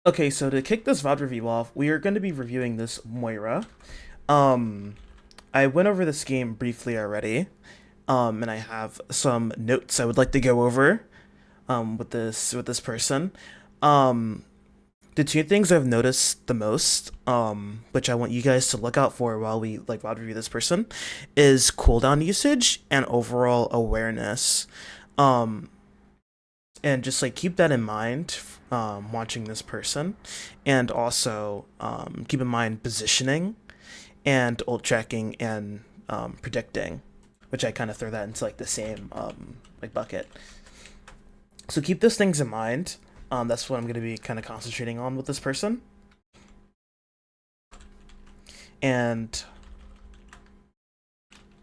Okay, so to kick this VOD review off, we are going to be reviewing this Moira. Um, I went over this game briefly already, and I have some notes I would like to go over with this person. Um, the two things I've noticed the most, which I want you guys to look out for while we like VOD review this person, is cooldown usage and overall awareness. Um, and just like keep that in mind watching this person, and also keep in mind positioning and ult tracking and predicting, which I kind of throw that into like the same like bucket. So keep those things in mind. That's what I'm going to be kind of concentrating on with this person. And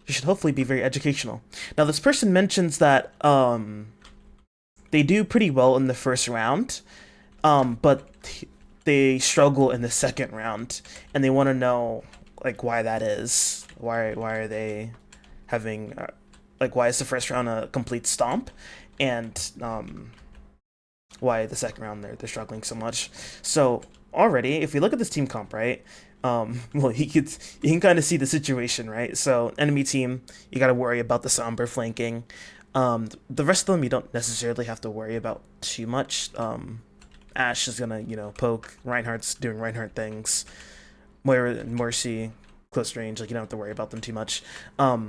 it should hopefully be very educational. Now, this person mentions that they do pretty well in the first round, but they struggle in the second round, and they want to know like why that is. Why are they having like why is the first round a complete stomp, and why the second round they're struggling so much. So already, if we look at this team comp, right? Well, you can kind of see the situation, right? So enemy team, you got to worry about the Sombra flanking. The rest of them you don't necessarily have to worry about too much. Ashe is gonna, poke. Reinhardt's doing Reinhardt things. Moira and Mercy, close range, like you don't have to worry about them too much. But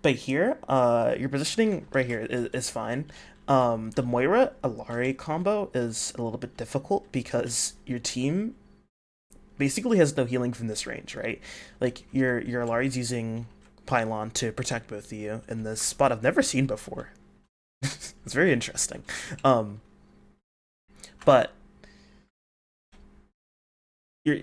here, your positioning right here is fine. The Moira Alari combo is a little bit difficult because your team basically has no healing from this range, right? Like your Alari's using Pylon to protect both of you in this spot I've never seen before. It's very interesting. But your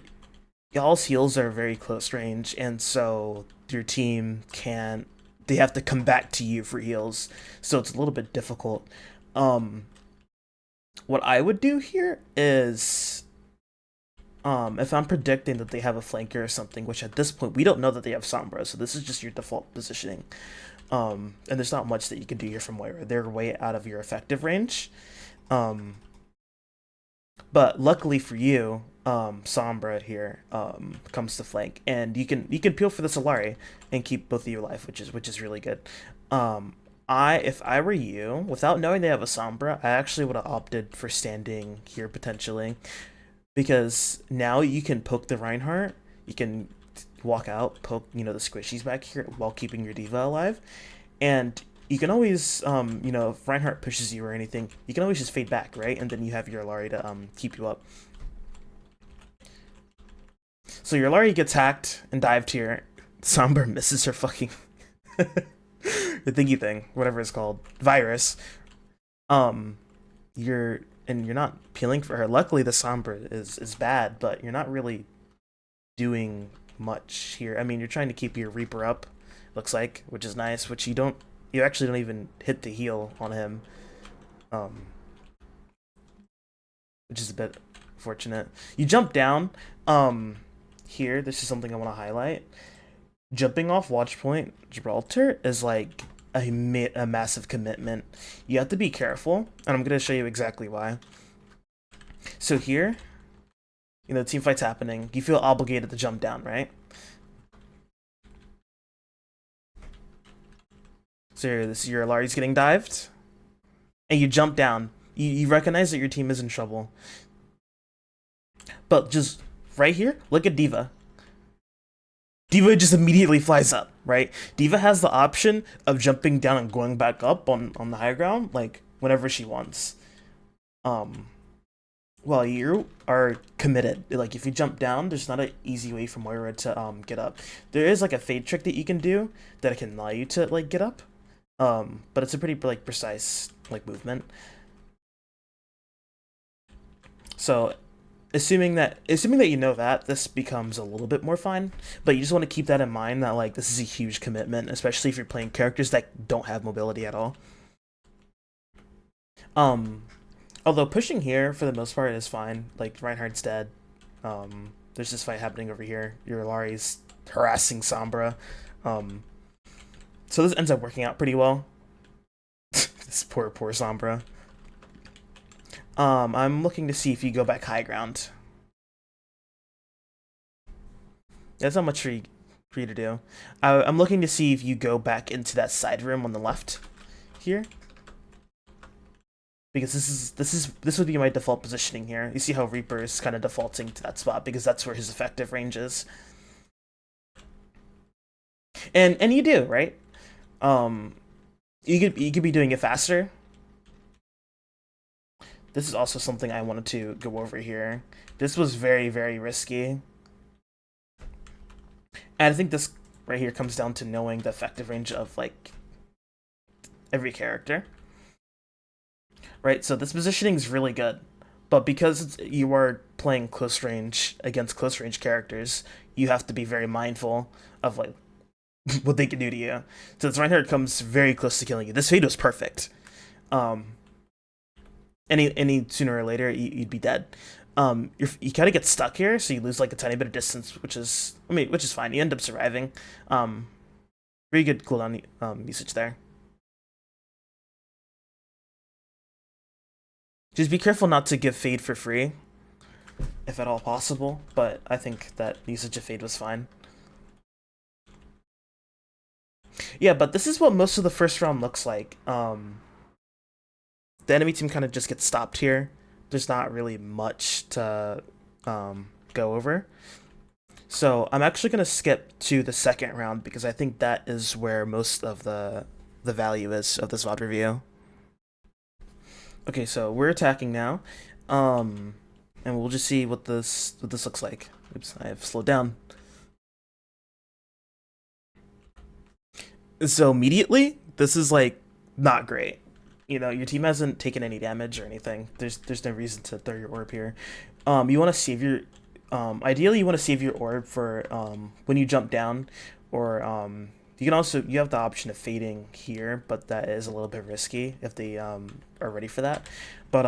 y'all's heals are very close range, and so your team can they have to come back to you for heals, so it's a little bit difficult. Um, what I would do here is, if I'm predicting that they have a flanker or something, which at this point we don't know that they have Sombra, so this is just your default positioning. And there's not much that you can do here from Moira. They're way out of your effective range. Um, but luckily for you, Sombra here comes to flank, and you can peel for the Solari and keep both of you alive, which is really good. Um, if I were you, without knowing they have a Sombra, I actually would have opted for standing here potentially, because now you can poke the Reinhardt, you can walk out, poke the squishies back here while keeping your diva alive, and you can always if Reinhardt pushes you or anything, you can always just fade back, right? And then you have your Lari to keep you up. So your Lari gets hacked and dived here. Somber misses her fucking the thingy thing, whatever it's called, virus. Um, you're not peeling for her. Luckily, the Sombra is bad, but you're not really doing much here. I mean, you're trying to keep your Reaper up, looks like, which is nice. Which you actually don't even hit the heal on him, um, which is a bit fortunate. You jump down. Here, this is something I want to highlight. Jumping off Watch Point Gibraltar is like a massive commitment. You have to be careful, and I'm gonna show you exactly why. So here, the team fight's happening. You feel obligated to jump down, right? So your Lari's getting dived, and you jump down. You recognize that your team is in trouble, but just right here, look at Diva. Diva just immediately flies up, right? Diva has the option of jumping down and going back up on the high ground, like whenever she wants. Um, well, you are committed. Like if you jump down, there's not an easy way for Moira to get up. There is like a fade trick that you can do that can allow you to like get up. But it's a pretty like precise like movement. So assuming that you know that, this becomes a little bit more fine, but you just want to keep that in mind that like this is a huge commitment, especially if you're playing characters that don't have mobility at all. Um, Although pushing here for the most part is fine. Like Reinhardt's dead. There's this fight happening over here. Your Lari's harassing Sombra. Um, so this ends up working out pretty well. This poor Sombra. I'm looking to see if you go back high ground. That's not much for you to do. I'm looking to see if you go back into that side room on the left here, because this would be my default positioning here. You see how Reaper is kind of defaulting to that spot because that's where his effective range is, and you do, right. Um, you could be doing it faster. This is also something I wanted to go over here. This was very risky, and I think this right here comes down to knowing the effective range of like every character, right? So this positioning is really good, but because you are playing close range against close range characters, you have to be very mindful of like what they can do to you. So this Reinhardt comes very close to killing you. This fade was perfect. Um, any sooner or later you'd be dead. You kind of get stuck here, so you lose like a tiny bit of distance, which is fine. You end up surviving. Very good cooldown usage there. Just be careful not to give fade for free, if at all possible. But I think that usage of fade was fine. Yeah, but this is what most of the first round looks like. The enemy team kind of just gets stopped here. There's not really much to go over. So I'm actually going to skip to the second round because I think that is where most of the value is of this VOD review. Okay, so we're attacking now, and we'll just see what this looks like. Oops, I have slowed down. So immediately, this is like not great. You know, your team hasn't taken any damage or anything. There's no reason to throw your orb here. You want to save your ideally you want to save your orb for when you jump down, or you can also you have the option of fading here, but that is a little bit risky if they are ready for that. But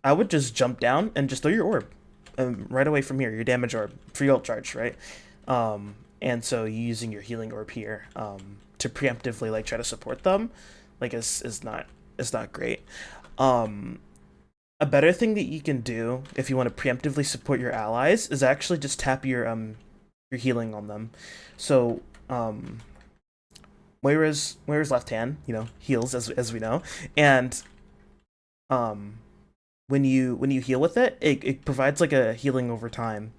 I would just jump down and just throw your orb right away from here, your damage orb, free ult charge, right? And so using your healing orb here to preemptively like try to support them, like is not great. A better thing that you can do if you want to preemptively support your allies is actually just tap your healing on them. So Moira's left hand, you know, heals as we know, and when you heal with it, it provides like a healing over time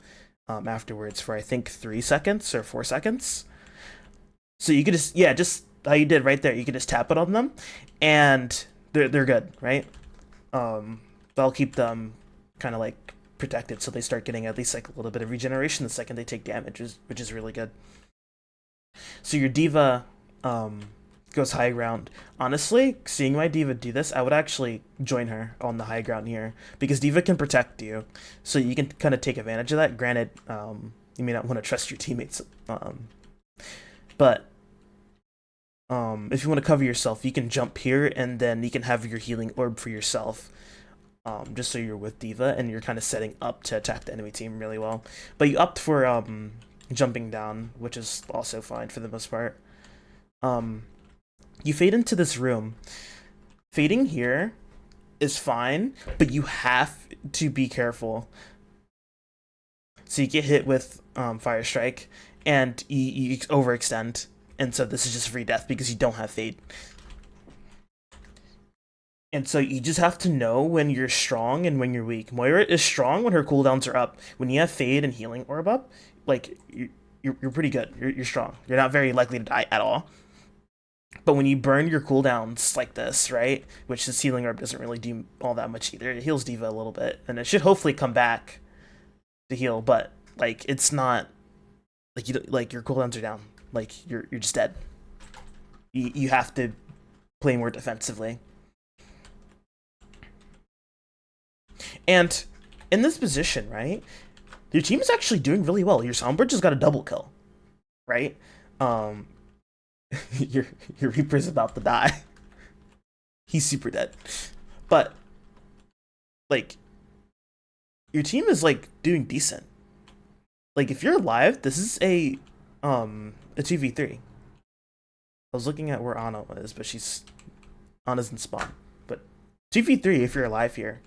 afterwards for I think 3 seconds or 4 seconds. So you could just how you did right there. You could just tap it on them, and they're good, right? That'll keep them kind of like protected, so they start getting at least like a little bit of regeneration the second they take damage, which is really good. So your diva goes high ground. Honestly, seeing my diva do this, I would actually join her on the high ground here because diva can protect you, so you can kind of take advantage of that. Granted, you may not want to trust your teammates, but if you want to cover yourself, you can jump here and then you can have your healing orb for yourself. Just so you're with diva and you're kind of setting up to attack the enemy team really well. But you opt for jumping down, which is also fine for the most part. You fade into this room. Fading here is fine, but you have to be careful. So you get hit with Fire Strike, and you overextend, and so this is just free death because you don't have fade. And so you just have to know when you're strong and when you're weak. Moira is strong when her cooldowns are up. When you have fade and healing orb up, like you're pretty good. You're strong. You're not very likely to die at all. But when you burn your cooldowns like this, right, which this healing orb doesn't really do all that much either. It heals diva a little bit, and it should hopefully come back to heal. But like it's not like your cooldowns are down. Like you're just dead. You have to play more defensively. And in this position, right, your team is actually doing really well. Your Soundbird just got a double kill, right? Um, your Reaper's about to die. He's super dead, but like your team is like doing decent. Like if you're alive, this is a 2v3. I was looking at where Anna is, but Anna's in spawn. 2v3 if you're alive here.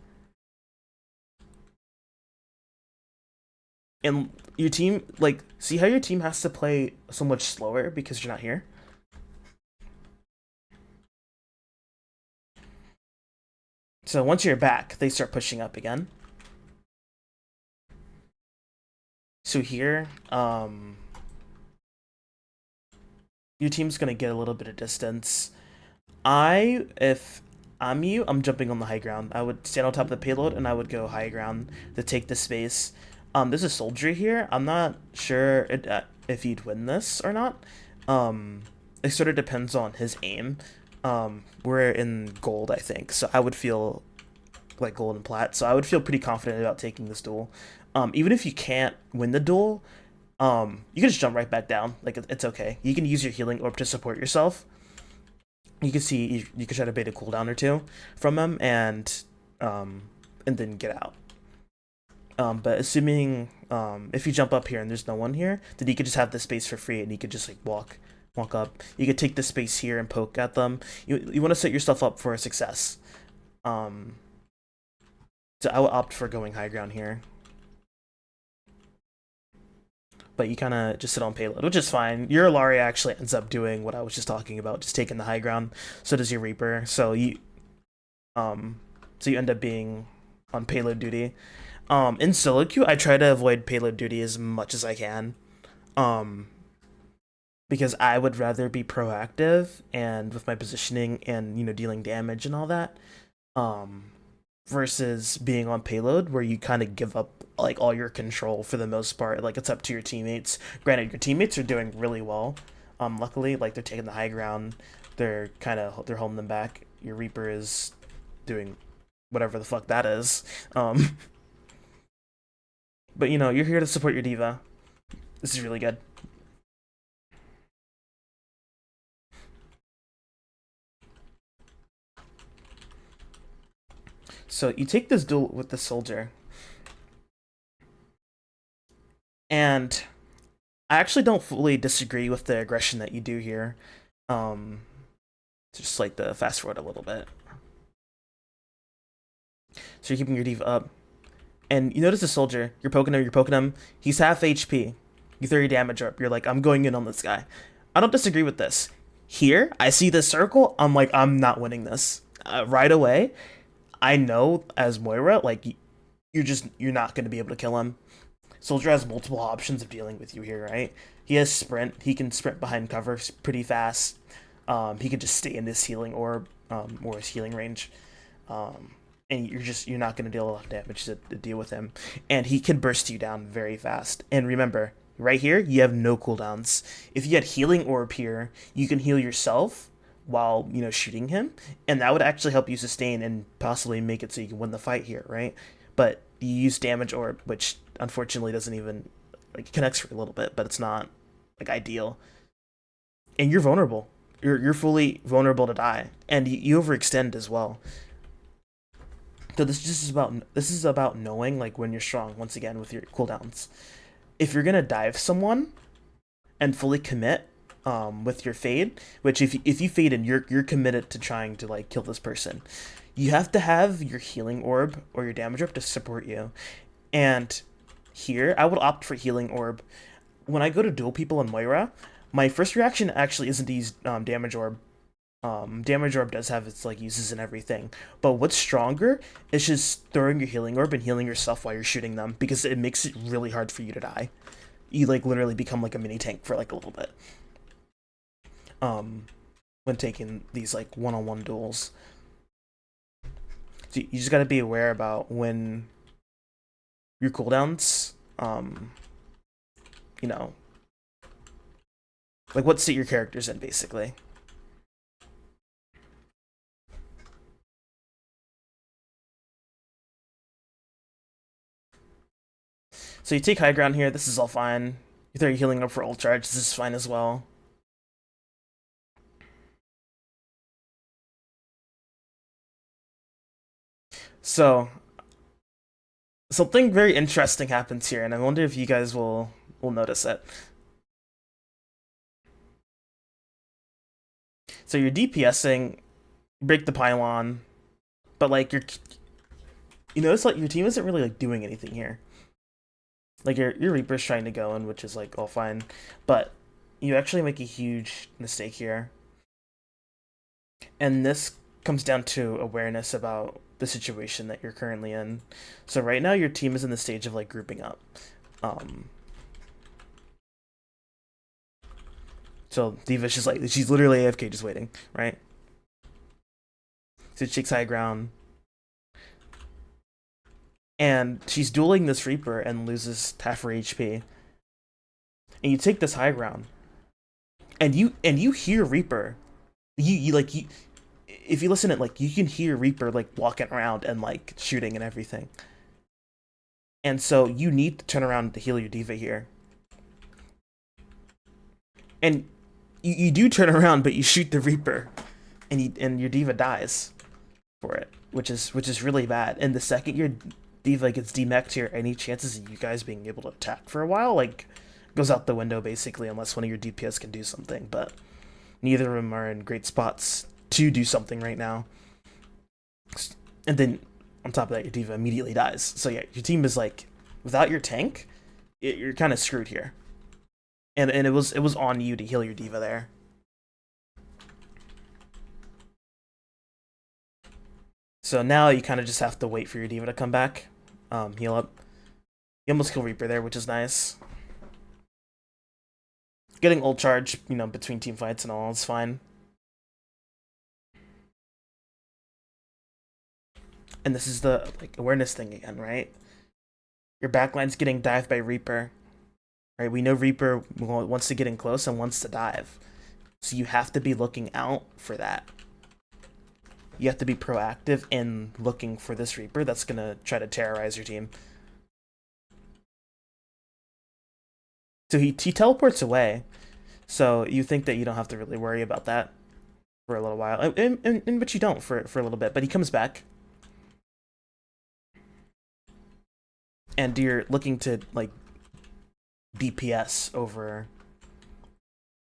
And your team, like, see how your team has to play so much slower because you're not here? So once you're back, they start pushing up again. So here, your team's gonna get a little bit of distance. If I'm you, I'm jumping on the high ground. I would stand on top of the payload and I would go high ground to take the space. There's a soldier here. I'm not sure if he'd win this or not. It sort of depends on his aim. We're in gold, I think, so I would feel like gold and plat. So I would feel pretty confident about taking this duel. Even if you can't win the duel, you can just jump right back down. Like it's okay. You can use your healing orb to support yourself. You can see you can try to bait a cooldown or two from him and then get out. But assuming if you jump up here and there's no one here, then you could just have the space for free and you could just like walk up. You could take the space here and poke at them. You want to set yourself up for a success. So I would opt for going high ground here. But you kind of just sit on payload, which is fine. Your Alaria actually ends up doing what I was just talking about, just taking the high ground. So does your Reaper. So you end up being on payload duty. In solo queue, I try to avoid payload duty as much as I can. Because I would rather be proactive and with my positioning and dealing damage and all that. Versus being on payload where you kind of give up like all your control for the most part. Like it's up to your teammates. Granted, your teammates are doing really well. Luckily, like they're taking the high ground. They're holding them back. Your Reaper is doing whatever the fuck that is. But you're here to support your diva. This is really good. So you take this duel with the soldier. And I actually don't fully disagree with the aggression that you do here. Just like to fast forward a little bit. So you're keeping your diva up. And you notice the soldier, you're poking him, he's half HP. You throw your damage up, you're like, I'm going in on this guy. I don't disagree with this. Here, I see this circle, I'm like, I'm not winning this. Right away, I know as Moira, like, you're not going to be able to kill him. Soldier has multiple options of dealing with you here, right? He has sprint. He can sprint behind cover pretty fast. He can just stay in this healing orb or his healing range. And you're not going to deal a lot of damage to deal with him. And he can burst you down very fast. And remember, right here, you have no cooldowns. If you had healing orb here, you can heal yourself while shooting him, and that would actually help you sustain and possibly make it so you can win the fight here, right? But you use damage orb, which unfortunately doesn't even like connects for a little bit, but it's not like ideal. And you're vulnerable. You're fully vulnerable to die, and you overextend as well. So this is about knowing like when you're strong. Once again, with your cooldowns, if you're gonna dive someone and fully commit with your fade, which if you fade and you're committed to trying to like kill this person, you have to have your healing orb or your damage orb to support you. And here, I would opt for healing orb. When I go to duel people in Moira, my first reaction actually isn't to use damage orb. Damage orb does have its like uses and everything, but what's stronger is just throwing your healing orb and healing yourself while you're shooting them, because it makes it really hard for you to die. You like literally become like a mini tank for like a little bit. When taking these like one-on-one duels. So you just got to be aware about when your cooldowns, like what state your character's in, basically. So you take high ground here, this is all fine. You throw your healing up for ult charge, this is fine as well. So something very interesting happens here, and I wonder if you guys will notice it. So you're DPSing, break the pylon, But like you notice like your team isn't really like doing anything here. Like your Reaper's trying to go in, which is like all fine, but you actually make a huge mistake here, and this comes down to awareness about the situation that you're currently in. So right now your team is in the stage of like grouping up. Um, so D.Va's just like she's literally AFK just waiting, right? So she takes high ground, and she's dueling this Reaper and loses half her HP. And you take this high ground, and you hear Reaper. You like you if you listen to it, like you can hear Reaper like walking around and like shooting and everything. And so you need to turn around to heal your D.Va here. And you do turn around, but you shoot the Reaper, and your D.Va dies for it, which is really bad. And the second your D.Va gets demeched here, any chances of you guys being able to attack for a while like goes out the window basically, unless one of your DPS can do something. But neither of them are in great spots to do something right now. And then on top of that, your D.Va immediately dies. So yeah, your team is like, without your tank, you're kind of screwed here. And it was on you to heal your D.Va there. So now you kind of just have to wait for your D.Va to come back, heal up. You almost kill Reaper there, which is nice. Getting ult charge, you know, between team fights and all is fine. And this is the like awareness thing again, right? Your backline's getting dived by Reaper, right? We know Reaper wants to get in close and wants to dive, so you have to be looking out for that. You have to be proactive in looking for this Reaper that's gonna try to terrorize your team. So he teleports away, so you think that you don't have to really worry about that for a little while, but you don't for a little bit. But he comes back, and you're looking to like DPS over,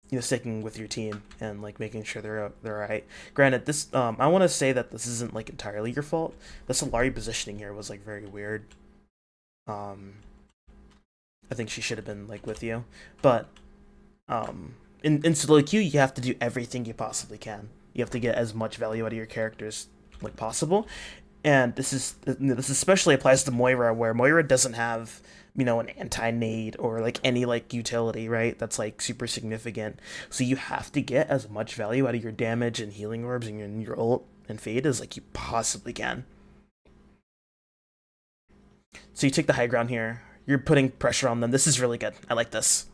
you know, sticking with your team and like making sure they're alright. Granted, this I want to say that this isn't like entirely your fault. The Solari positioning here was like very weird. I think she should have been like with you, but in solo queue you have to do everything you possibly can. You have to get as much value out of your characters like possible, and this especially applies to Moira, where Moira doesn't have, you know, an anti-nade or like any like utility, right? That's like super significant. So you have to get as much value out of your damage and healing orbs and your ult and fade as like you possibly can. So you take the high ground here. You're putting pressure on them. This is really good. I like this.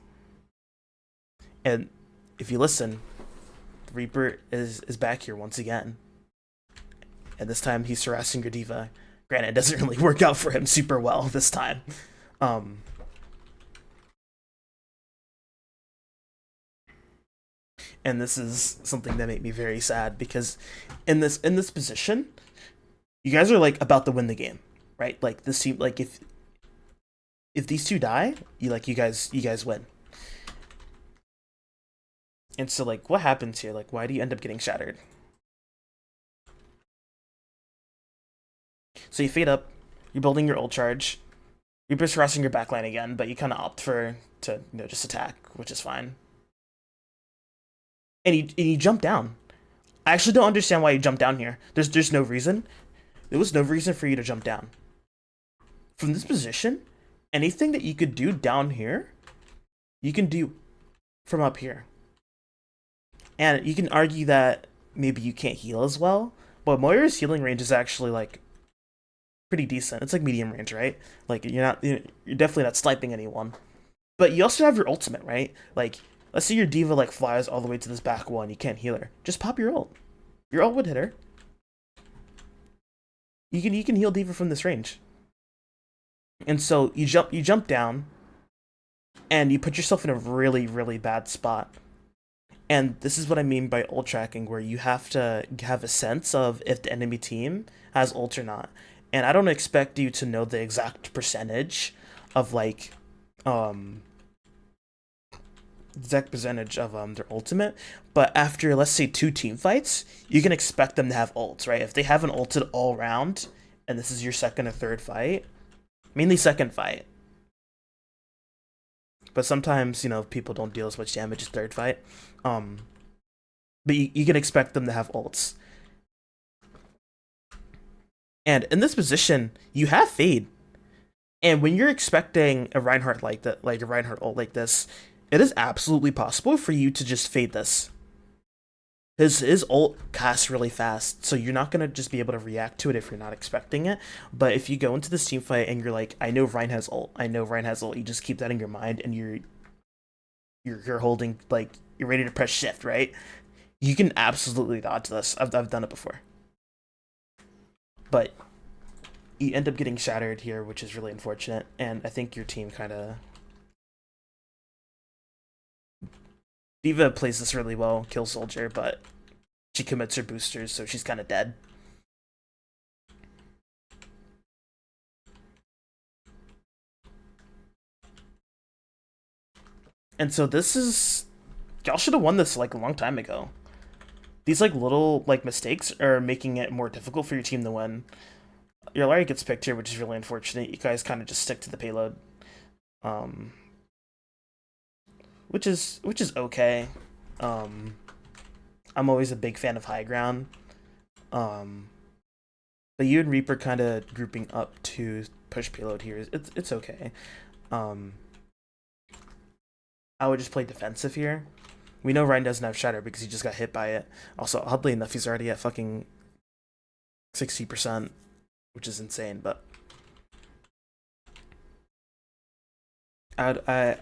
And if you listen, the Reaper is back here once again. And this time he's harassing your D.Va. Granted, it doesn't really work out for him super well this time. And this is something that made me very sad, because in this position, you guys are like about to win the game, right? Like this team, like if these two die, you guys win. And so like what happens here? Like why do you end up getting shattered? So you fade up, you're building your ult charge, you're just harassing your backline again, but you kind of opt to just attack, which is fine. And you jump down. I actually don't understand why you jump down here. There's no reason. There was no reason for you to jump down. From this position, anything that you could do down here, you can do from up here. And you can argue that maybe you can't heal as well, but Moira's healing range is actually like pretty decent. It's like medium range, right? Like you're definitely not sniping anyone. But you also have your ultimate, right? Like let's say your D.Va like flies all the way to this back wall and you can't heal her. Just pop your ult. Your ult would hit her. You can heal D.Va from this range. And so you jump down and you put yourself in a really, really bad spot. And this is what I mean by ult tracking, where you have to have a sense of if the enemy team has ult or not. And I don't expect you to know the exact percentage of like exact percentage of their ultimate, but after, let's say, 2 team fights, you can expect them to have ults, right? If they haven't ulted all round, and this is your second or third fight, mainly second fight, but sometimes, people don't deal as much damage as third fight, um, but you can expect them to have ults. And in this position, you have Fade. And when you're expecting a Reinhardt like that, like a Reinhardt ult like this, it is absolutely possible for you to just fade this. His ult casts really fast, so you're not gonna just be able to react to it if you're not expecting it. But if you go into this team fight and you're like, I know Rein has ult, you just keep that in your mind, and you're holding, like, you're ready to press shift, right? You can absolutely dodge this. I've done it before, but you end up getting shattered here, which is really unfortunate. And I think your team kind of D.Va plays this really well, kill Soldier, but she commits her boosters, so she's kind of dead. And so this is, y'all should have won this like a long time ago. These like little like mistakes are making it more difficult for your team to win. Your Larry gets picked here, which is really unfortunate. You guys kind of just stick to the payload, um, which is okay. I'm always a big fan of high ground. Um, but you and Reaper kind of grouping up to push payload here. It's okay. Um, I would just play defensive here. We know Ryan doesn't have Shatter because he just got hit by it. Also, oddly enough, he's already at fucking 60%, which is insane. But I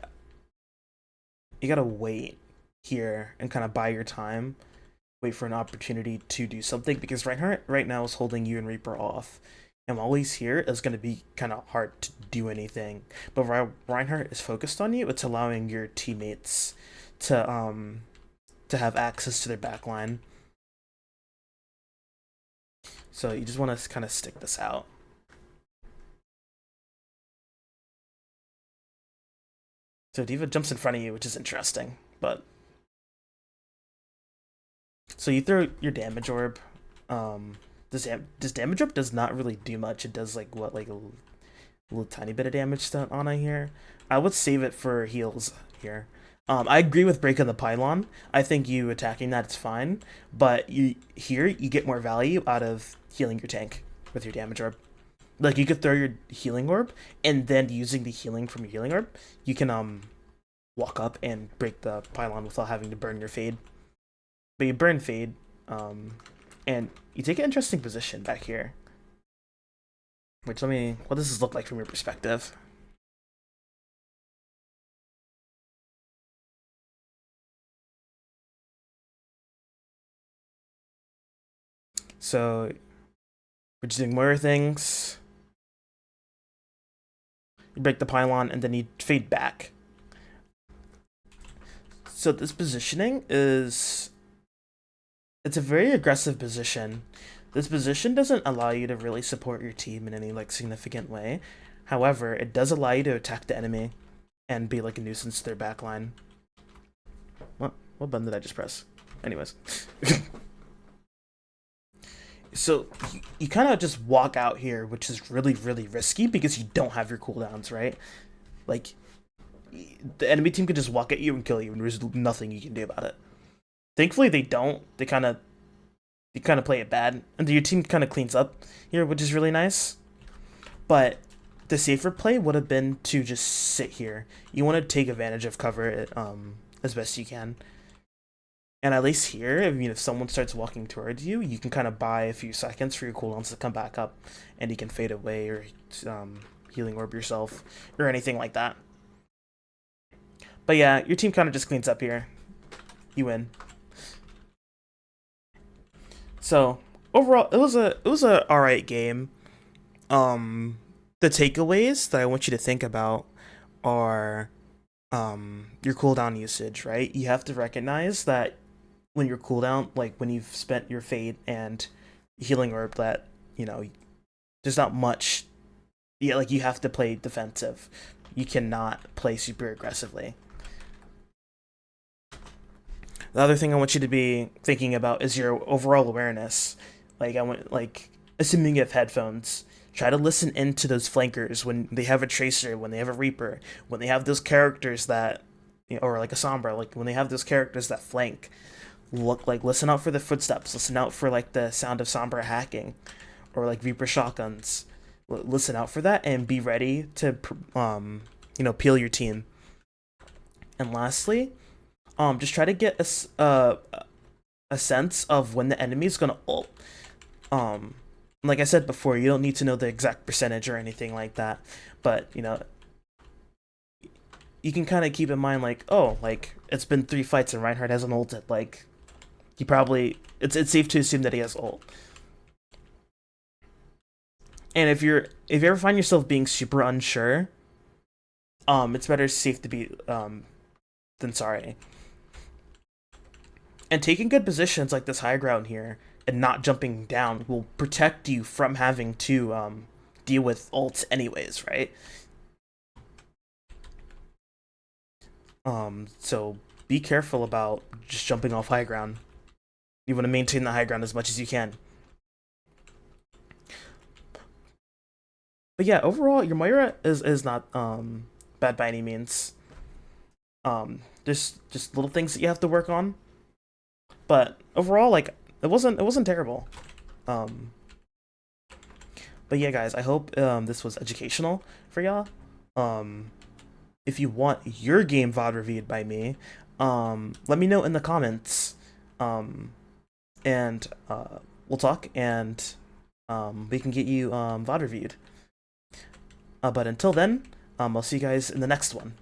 you gotta wait here and kind of buy your time, wait for an opportunity to do something, because Reinhardt right now is holding you and Reaper off, and while he's here, it's going to be kind of hard to do anything. But while Reinhardt is focused on you, it's allowing your teammates to have access to their backline. So you just want to kind of stick this out. So D.Va jumps in front of you, which is interesting, but so you throw your damage orb. This damage orb does not really do much. It does like what, like a little tiny bit of damage to Ana here. I would save it for heals here. I agree with breaking the pylon. I think you attacking that is fine, but you get more value out of healing your tank with your damage orb. Like, you could throw your healing orb, and then using the healing from your healing orb, you can walk up and break the pylon without having to burn your fade. But you burn fade, and you take an interesting position back here. Which, what does this look like from your perspective? So we're just doing Moria things. You break the pylon, and then you fade back. So this positioning is, it's a very aggressive position. This position doesn't allow you to really support your team in any like significant way. However, it does allow you to attack the enemy and be like a nuisance to their backline. What button did I just press? Anyways. So you kind of just walk out here, which is really, really risky because you don't have your cooldowns, right? Like, the enemy team could just walk at you and kill you, and there's nothing you can do about it. Thankfully, they don't. They kind of play it bad, and your team kind of cleans up here, which is really nice. But the safer play would have been to just sit here. You want to take advantage of cover as best you can. And at least here, if someone starts walking towards you, you can kind of buy a few seconds for your cooldowns to come back up, and you can fade away or healing orb yourself or anything like that. But yeah, your team kind of just cleans up here. You win. So overall, it was a alright game. The takeaways that I want you to think about are your cooldown usage, right? You have to recognize that when your cooldown, like when you've spent your fade and healing orb, that there's not much. Yeah, like you have to play defensive. You cannot play super aggressively. The other thing I want you to be thinking about is your overall awareness. Like I want like assuming you have headphones, try to listen into those flankers when they have a tracer, when they have a reaper, when they have those characters that or like a sombra, like when they have those characters that flank. Look like listen out for the footsteps, listen out for like the sound of sombra hacking or like reaper shotguns. Listen out for that and be ready to peel your team. And lastly, just try to get a sense of when the enemy is gonna ult. Um, like I said before, you don't need to know the exact percentage or anything like that, but you can kind of keep in mind like, oh, like it's been 3 fights and Reinhardt hasn't ulted. Like he probably it's safe to assume that he has ult. And if you ever find yourself being super unsure, it's better safe to be than sorry. And taking good positions like this high ground here and not jumping down will protect you from having to deal with ults anyways, right? So be careful about just jumping off high ground. You want to maintain the high ground as much as you can. But yeah, overall, your Moira is not bad by any means. There's just little things that you have to work on, but overall, like it wasn't terrible. Um, but yeah, guys, I hope this was educational for y'all. Um, if you want your game VOD reviewed by me, let me know in the comments. And we'll talk and we can get you VOD reviewed. But until then, I'll see you guys in the next one.